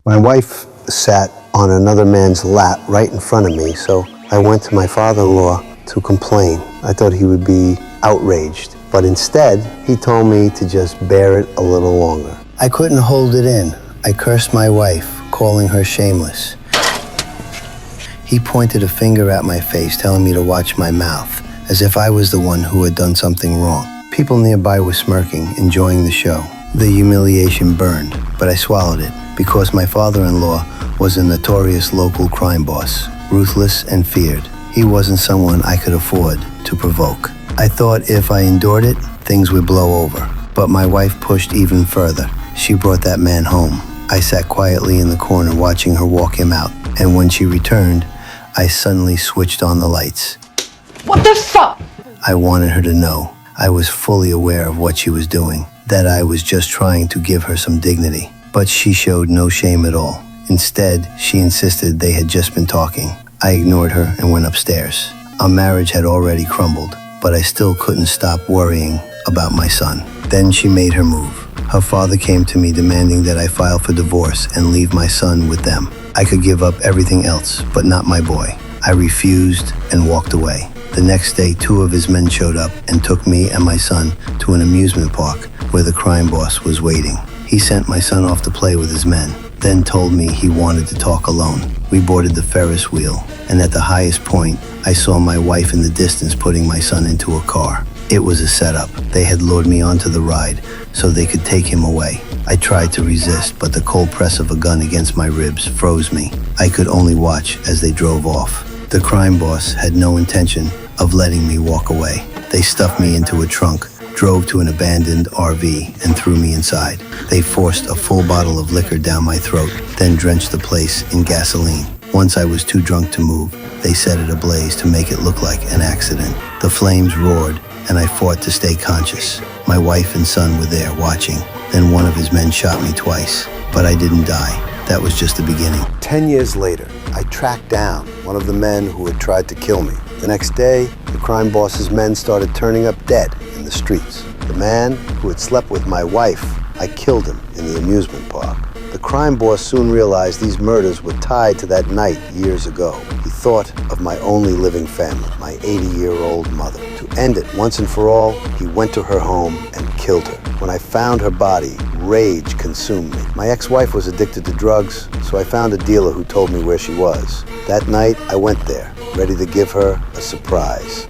My wife sat on another man's lap right in front of me, so I went to my father-in-law to complain. I thought he would be outraged, but instead, he told me to just bear it a little longer. I couldn't hold it in. I cursed my wife, calling her shameless. He pointed a finger at my face, telling me to watch my mouth, as if I was the one who had done something wrong. People nearby were smirking, enjoying the show. The humiliation burned, but I swallowed it, because my father-in-law was a notorious local crime boss, ruthless and feared. He wasn't someone I could afford to provoke. I thought if I endured it, things would blow over. But my wife pushed even further. She brought that man home. I sat quietly in the corner watching her walk him out, and when she returned, I suddenly switched on the lights. What the fuck? I wanted her to know I was fully aware of what she was doing, that I was just trying to give her some dignity. But she showed no shame at all. Instead, she insisted they had just been talking. I ignored her and went upstairs. Our marriage had already crumbled, but I still couldn't stop worrying about my son. Then she made her move. Her father came to me demanding that I file for divorce and leave my son with them. I could give up everything else, but not my boy. I refused and walked away. The next day, 2 of his men showed up and took me and my son to an amusement park where the crime boss was waiting. He sent my son off to play with his men, then told me he wanted to talk alone. We boarded the Ferris wheel, and at the highest point, I saw my wife in the distance putting my son into a car. It was a setup. They had lured me onto the ride so they could take him away. I tried to resist, but the cold press of a gun against my ribs froze me. I could only watch as they drove off. The crime boss had no intention of letting me walk away. They stuffed me into a trunk, drove to an abandoned RV, and threw me inside. They forced a full bottle of liquor down my throat, then drenched the place in gasoline. Once I was too drunk to move, they set it ablaze to make it look like an accident. The flames roared, and I fought to stay conscious. My wife and son were there watching. Then one of his men shot me twice, but I didn't die. That was just the beginning. 10 years later, I tracked down one of the men who had tried to kill me. The next day, the crime boss's men started turning up dead in the streets. The man who had slept with my wife, I killed him in the amusement park. The crime boss soon realized these murders were tied to that night years ago. He thought of my only living family, my 80-year-old mother. To end it once and for all, he went to her home and killed her. When I found her body, rage consumed me. My ex-wife was addicted to drugs, so I found a dealer who told me where she was. That night, I went there, ready to give her a surprise.